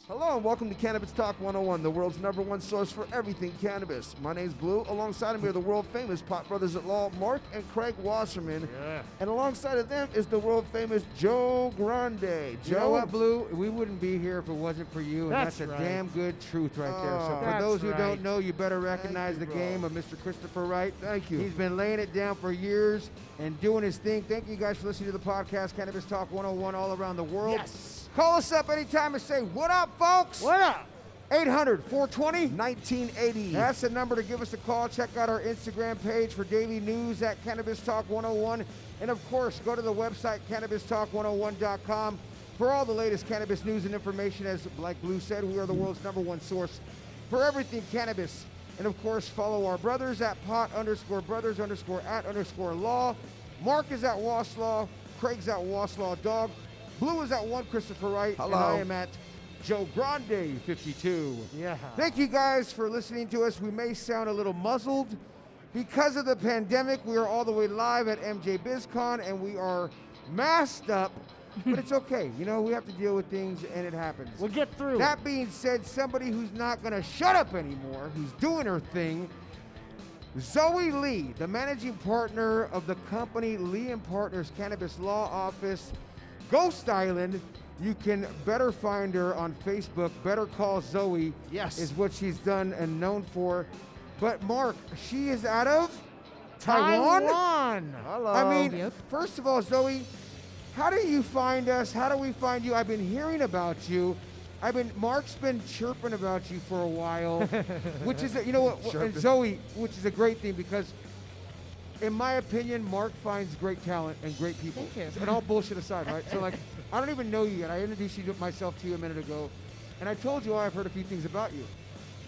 Hello and welcome to Cannabis Talk 101, the world's #1 source for everything cannabis. My name's Blue. Alongside of me are the world famous pot brothers at law, Mark and Craig Wasserman. Yeah. And alongside of them is the world famous Joe Grande. Joe, You know what, Blue? We wouldn't be here if it wasn't for you, and that's a right. damn good truth right there. So for That's those who right. don't know, you better recognize you, the bro. game of Mr. Christopher Wright. Thank you. He's been laying it down for years and doing his thing. Thank you guys for listening to the podcast, Cannabis Talk 101, all around the world. Yes. Call us up anytime and say, what up, folks? What up? 800-420? 1980. That's the number to give us a call. Check out our Instagram page for daily news at Cannabis Talk 101. And of course, go to the website, CannabisTalk101.com for all the latest cannabis news and information. As like Blue said, we are the world's #1 source for everything cannabis. And of course, follow our brothers at pot_brothers_at_law. Mark is at Waslaw. Craig's at Waslaw Dog. Blue is at one Christopher Wright. Hello. And I am at Joe Grande 52. Yeah. Thank you guys for listening to us. We may sound a little muzzled because of the pandemic. We are all the way live at MJBizCon and we are masked up, but it's okay. You know, we have to deal with things and it happens. We'll get through. That being said, somebody who's not gonna shut up anymore, who's doing her thing, Zoe Lee, the managing partner of the company Lee & Partners Cannabis Law Office, Ghost Island. You can better find her on Facebook. Better Call Zoe Yes. is what she's done and known for. But Mark, she is out of Taiwan? Hello. I mean, first of all, Zoe, how do you find us? How do we find you? I've been hearing about you. Mark's been chirping about you for a while, which is, you know what, and Chirping. Zoe, which is a great thing because in my opinion, Mark finds great talent and great people. Thank you. And all bullshit aside, right? So like, I don't even know you yet. I introduced myself to you a minute ago, and I told you I've heard a few things about you.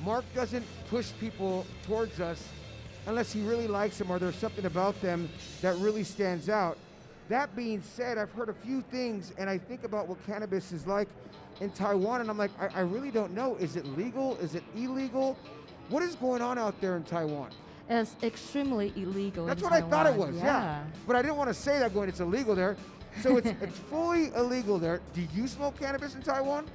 Mark doesn't push people towards us unless he really likes them or there's something about them that really stands out. That being said, I've heard a few things, and I think about what cannabis is like in Taiwan, and I'm like, I really don't know. Is it legal? Is it illegal? What is going on out there in Taiwan? It's extremely illegal. That's in what I thought it Taiwan. was, yeah. But I didn't want to say that going, it's illegal there. So it's fully illegal there. Do you smoke cannabis in Taiwan?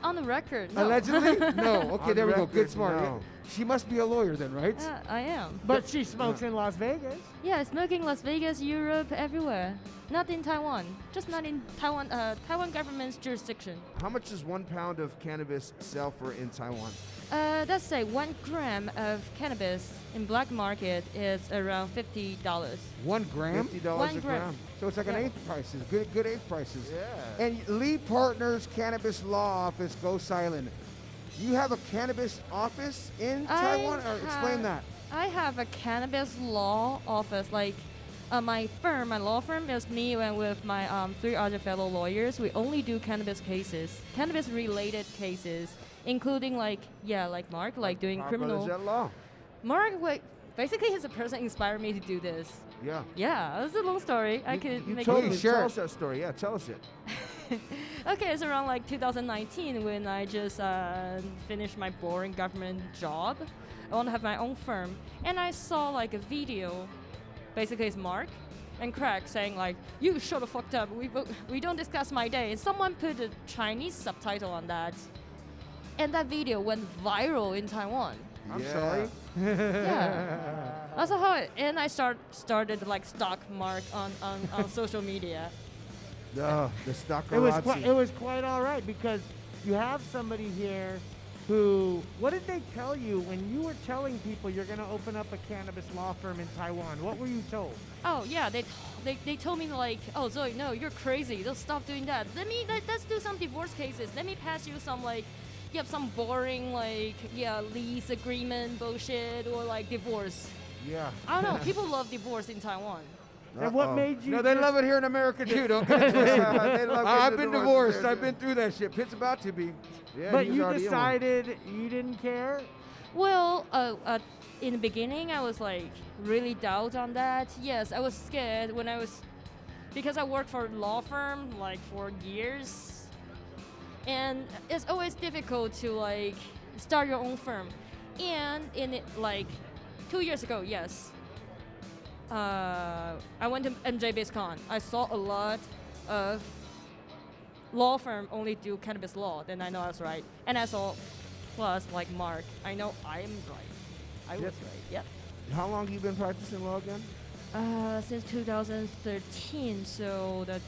On the record, no. Allegedly? No. Okay, On there we go. record, Good, smart. no. She must be a lawyer then, right? I am. But she smokes in Las Vegas. Yeah, I smoke in Las Vegas, Europe, everywhere. Not in Taiwan. Just not in Taiwan. Taiwan government's jurisdiction. How much does 1 pound of cannabis sell for in Taiwan? Let's say 1 gram of cannabis in black market is around $50. 1 gram? $50 1 a gram. gram. So it's like an Yeah. eighth prices. Good eighth prices. Yeah. And Lee Partners Cannabis Law Office, Ghost Island. You have a cannabis office in Taiwan? Or explain that. I have a cannabis law office. Like my law firm is me and with my 3 other fellow lawyers. We only do cannabis cases, cannabis-related cases, including like Mark, like doing Our criminal. brothers at law. Mark, basically, he's the person who inspired me to do this. Yeah. Yeah, it's a long story. I could You make told it. me, Sure. tell us that story. Yeah, tell us it. Okay, it's around like 2019 when I just finished my boring government job. I want to have my own firm, and I saw like a video. Basically, it's Mark and Craig saying like, "You shut the fuck up. We don't discuss my day." And someone put a Chinese subtitle on that, and that video went viral in Taiwan. I'm Yeah. sorry. Yeah, that's how I started to like stalk Mark on social media. The It stockerazzi. was quite all right because you have somebody here who, what did they tell you when you were telling people you're going to open up a cannabis law firm in Taiwan? What were you told? Oh yeah, they told me like, "Oh Zoe, no, you're crazy. Let's stop doing that. Let's do some divorce cases. Let me pass you some like, some boring like lease agreement bullshit or like divorce." Yeah. I don't know. People love divorce in Taiwan. And what Uh-oh. made you No, they just- love it here in America too. Don't get it twisted. They love I've getting been divorced divorced. there, I've too. been through that shit. Pitt's about to be. Yeah, But he was you already in one. decided you didn't care? Well, in the beginning, I was like really doubt on that. Yes, I was scared because I worked for a law firm like for years, and it's always difficult to like start your own firm. And in it, like 2 years ago, yes, I went to MJBizCon. I saw a lot of law firm only do cannabis law, then I know I was right. And I saw, plus like Mark, I know I am right. I was right. Yep. How long have you been practicing law again? Since 2013, so that's,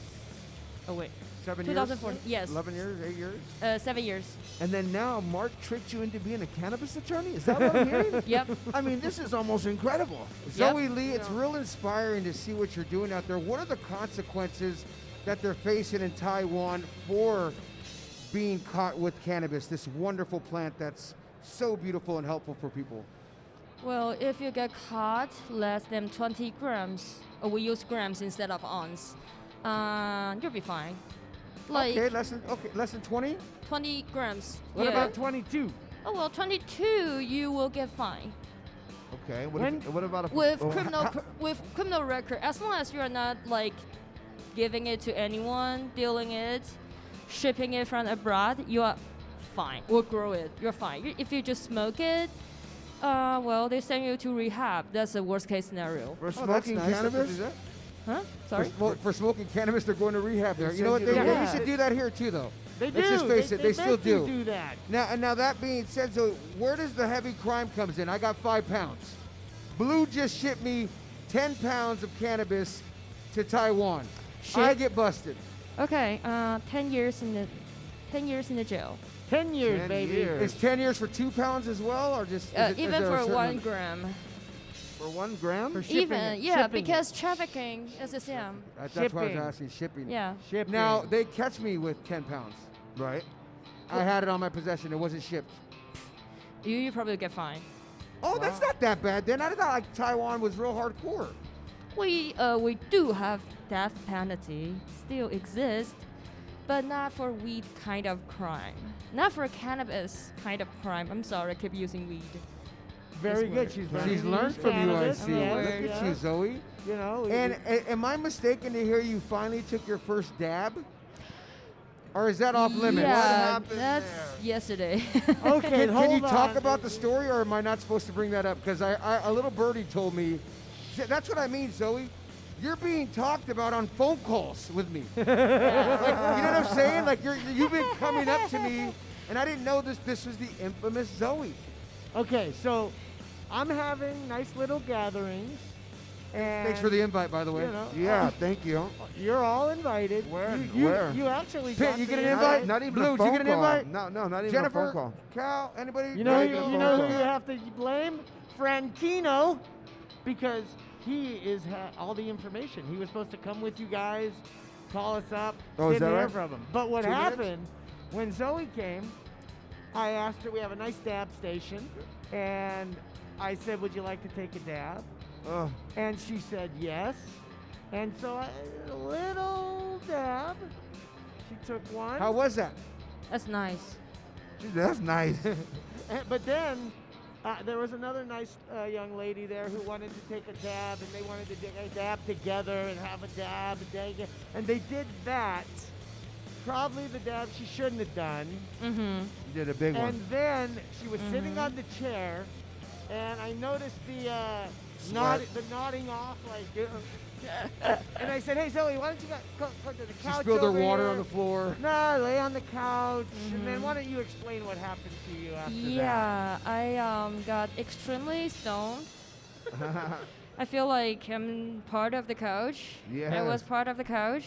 oh wait, 7 years? 2014, yes. 11 years, 8 years? 7 years. And then now Mark tricked you into being a cannabis attorney? Is that what I'm hearing? Yep. I mean, this is almost incredible. Zoe Lee, it's real inspiring to see what you're doing out there. What are the consequences that they're facing in Taiwan for being caught with cannabis, this wonderful plant that's so beautiful and helpful for people? Well, if you get caught less than 20 grams, or we use grams instead of ounce, you'll be fine. Like Okay, less than 20? 20 grams. What yeah. about 22? Oh well, 22 you will get fined Okay. When- What about with criminal record. As long as you are not like giving it to anyone, dealing it, shipping it from abroad, you are fine. Or grow it, you're fine. If you just smoke it, well, they send you to rehab. That's the worst case scenario. For Oh, that's smoking nice. cannabis? Huh? Sorry. For smoking cannabis, they're going to rehab there. You know what? send you They to should do that here too, though. They do. Let's just face it, they still make you do. do that. Now that being said, so where does the heavy crime comes in? I got 5 pounds. Blue just shipped me 10 pounds of cannabis to Taiwan. I get busted. Okay. 10 years in the jail. 10 years, 10 baby. years. Is 10 years for 2 pounds as well, or just is Even there a for certain 1 number? gram. For 1 gram? For shipping Even, it, yeah, shipping because trafficking is the same. That's why I was Shipping. asking. Shipping. Yeah. Shipping. Now they catch me with 10 pounds. Right. I had it on my possession. It wasn't shipped. You probably get fined. Oh, that's not that bad then. I thought like Taiwan was real hardcore. We do have death penalty, still exists, but not for weed kind of crime. Not for cannabis kind of crime. I'm sorry, I keep using weed. Very This good. word. She's learning She's learned from you, I cannabis. see. Yeah. Look at you, Zoe. You know. And am I mistaken to hear you finally took your first dab? Or is that off limits? Yeah, happened that's there? yesterday. Okay, Can you hold talk on. about the story, or am I not supposed to bring that up? Because a little birdie told me. That's what I mean, Zoe. You're being talked about on phone calls with me. Like, you know what I'm saying? Like you've been coming up to me, and I didn't know this was the infamous Zoe. Okay, so I'm having nice little gatherings. And Thanks for the invite, by the way. You know, Yeah, thank you. you're all invited. Where? You, Where? You actually Pete, got you get the an invite? Not even Blue, a did phone you get an call. invite? No, not even a Jennifer, phone call. Cal, anybody? You know, Not who, even a you phone know who call. you have to blame? Frankino, because he all the information. He was supposed to come with you guys, call us up. Oh, is didn't that hear right? from him. But what 2 minutes? happened when Zoe came? I asked her. We have a nice dab station, and I said, "Would you like to take a dab?" Oh, And she said yes. And so a little dab. She took one. How was that? That's nice. geez, that's nice. But then there was another nice young lady there who wanted to take a dab, and they wanted to take a dab together and have a dab, and they did that. Probably the dab she shouldn't have done. Mm-hmm. You did a big And one. then she was sitting on the chair, and I noticed the nodding off, like. And I said, "Hey Zoe, why don't you go to the She couch spilled her over water here? on the floor. No, lay on the couch, and then why don't you explain what happened to you after that?" Yeah, I got extremely stoned. I feel like I'm part of the couch. I was Yes. part of the couch,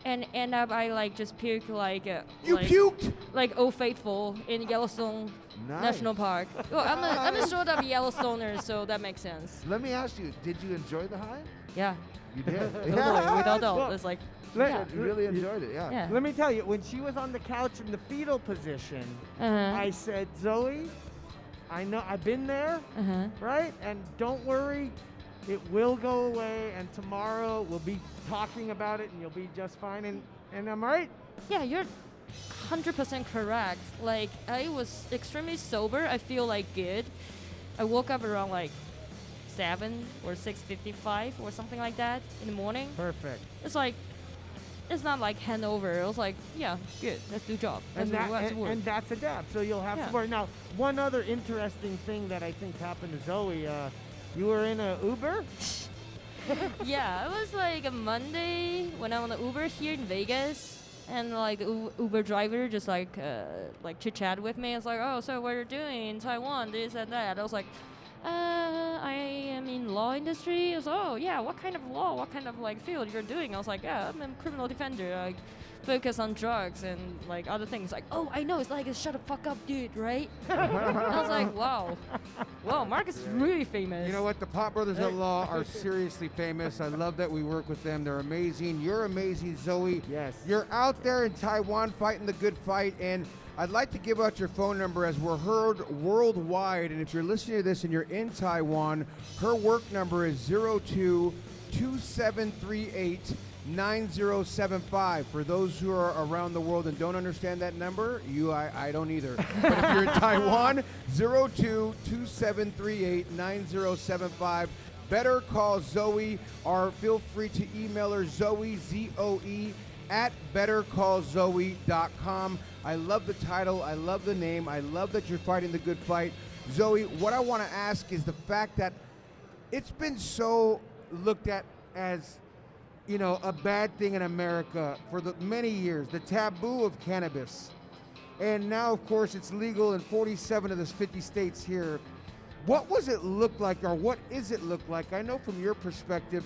and end up I like just puked like You like, puked? like Old Faithful in Yellowstone Nice. National Park. Well, I'm a sort of Yellowstoner, so that makes sense. Let me ask you, did you enjoy the high? Yeah, You did? totally, without doubt. Well, It's like let- You really enjoyed it, yeah. yeah. Let me tell you, when she was on the couch in the fetal position, Uh-huh. I said, "Zoe, I know I've been there, Uh-huh. right? And don't worry, it will go away. And tomorrow we'll be talking about it, and you'll be just fine." And I'm right. Yeah, you're 100% correct. Like, I was extremely sober. I feel like good. I woke up around like 7 or 6:55 or something like that in the morning. Perfect. It's like, it's not like hangover. It was like, yeah, good. Let's do job. Let's And that's a dab. So you'll have Yeah. to work. Now, one other interesting thing that I think happened to Zoe, you were in a Uber. Yeah, it was like a Monday when I'm on the Uber here in Vegas. and like Uber driver just like chit chat with me. It's like, oh, so what you're doing in Taiwan, this and that. I was like, I am in law industry. I was, oh yeah, what kind of law, what kind of like field you're doing? I was like, yeah, I'm a criminal defender. I focus on drugs and like other things. Like, oh, I know, it's like a shut the fuck up dude, right? I was like, wow, Mark is really famous. You know what? The Pot Brothers at Law are seriously famous. I love that we work with them. They're amazing. You're amazing, Zoe. Yes. You're out there in Taiwan fighting the good fight, and I'd like to give out your phone number as we're heard worldwide. And if you're listening to this and you're in Taiwan, her work number is 02-2738-9075. For those who are around the world and don't understand that number, I don't either. But if you're in Taiwan, 02-2738-9075. Better Call Zoe, or feel free to email her, Zoe, Z-O-E, at bettercallzoe.com. I love the title. I love the name. I love that you're fighting the good fight. Zoe, what I want to ask is the fact that it's been so looked at as, you know, a bad thing in America for many years, the taboo of cannabis. And now, of course, it's legal in 47 of the 50 states here. What was it look like, or what is it look like? I know from your perspective,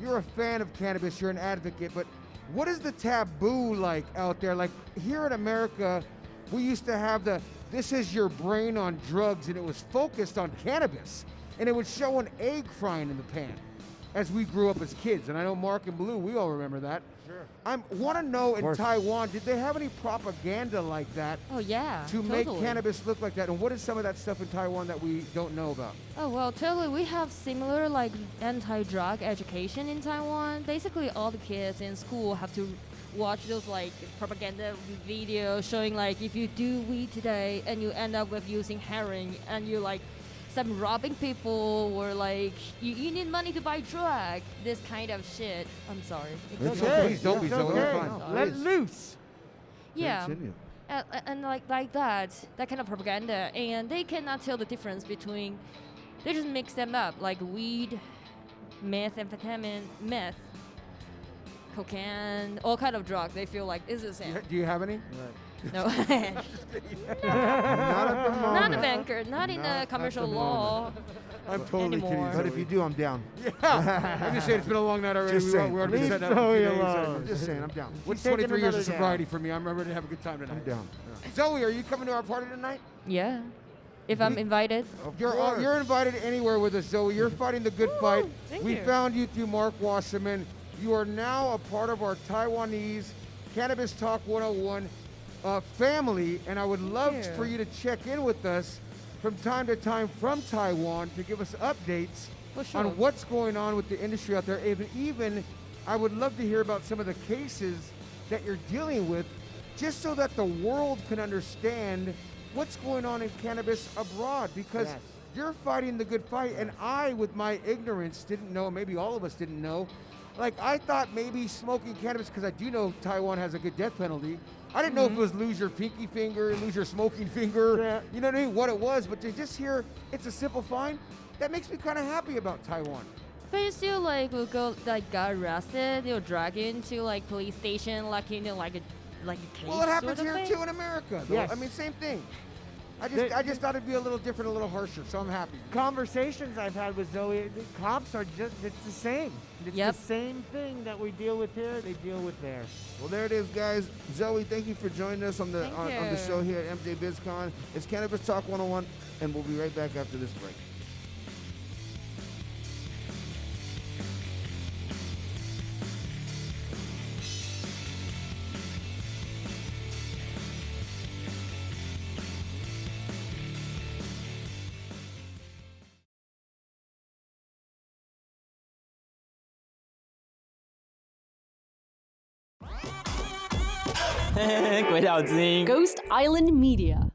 you're a fan of cannabis, you're an advocate, but what is the taboo like out there? Like here in America, we used to have this is your brain on drugs, and it was focused on cannabis. And it would show an egg frying in the pan as we grew up as kids. And I know Mark and Blue, we all remember that. Sure. I want to know in Taiwan, did they have any propaganda like that? Oh yeah, to totally. make cannabis look like that? And what is some of that stuff in Taiwan that we don't know about? Oh well, totally. We have similar like anti-drug education in Taiwan. Basically, all the kids in school have to watch those like propaganda videos showing like if you do weed today and you end up with using heroin and you like some robbing people or like you need money to buy drug, this kind of shit. I'm sorry. It's okay. Please don't be so fine. Let it loose. Yeah. Continue. And like that kind of propaganda, and they cannot tell the difference between. They just mix them up like weed, methamphetamine, meth, cocaine, all kind of drugs. They feel like it's the same. Do you have any? No. Not at the moment. Not a banker, not in Not the at commercial the law. I'm totally Anymore. kidding. But if you do, I'm down. Yeah. I'm just saying it's been a long night already. Just saying. We already Leave said that. Zoe a few days alone. ago. Just saying, I'm down. What's She's taking 23 years of another sobriety for me? I'm ready to have a good time tonight. I'm down. Zoe, are you coming to our party tonight? Yeah. If I'm invited. You're invited anywhere with us, Zoe. You're fighting the good fight. thank We you. found you through Mark Wasserman. You are now a part of our Taiwanese Cannabis Talk 101 family, and I would love for you to check in with us from time to time from Taiwan to give us updates on what's going on with the industry out there. Even I would love to hear about some of the cases that you're dealing with, just so that the world can understand what's going on in cannabis abroad, because you're fighting the good fight, and I, with my ignorance, didn't know, maybe all of us didn't know, like I thought maybe smoking cannabis, because I do know Taiwan has a good death penalty. I didn't know if it was lose your pinky finger, lose your smoking finger, you know what I mean, what it was, but to just hear it's a simple fine, that makes me kind of happy about Taiwan. But you still like will go like got arrested, you'll drag into like police station, like you know, like a case. Well, it happens sort of here thing? too in America. Though. Yes. I mean, same thing. I just thought it'd be a little different, a little harsher, so I'm happy. Conversations I've had with Zoe, the cops are just, it's the same. It's Yep. the same thing that we deal with here, they deal with there. Well, there it is, guys. Zoe, thank you for joining us on the Thank on the you. show here at MJBizCon. It's Cannabis Talk 101, and we'll be right back after this break. Ghost Island Media.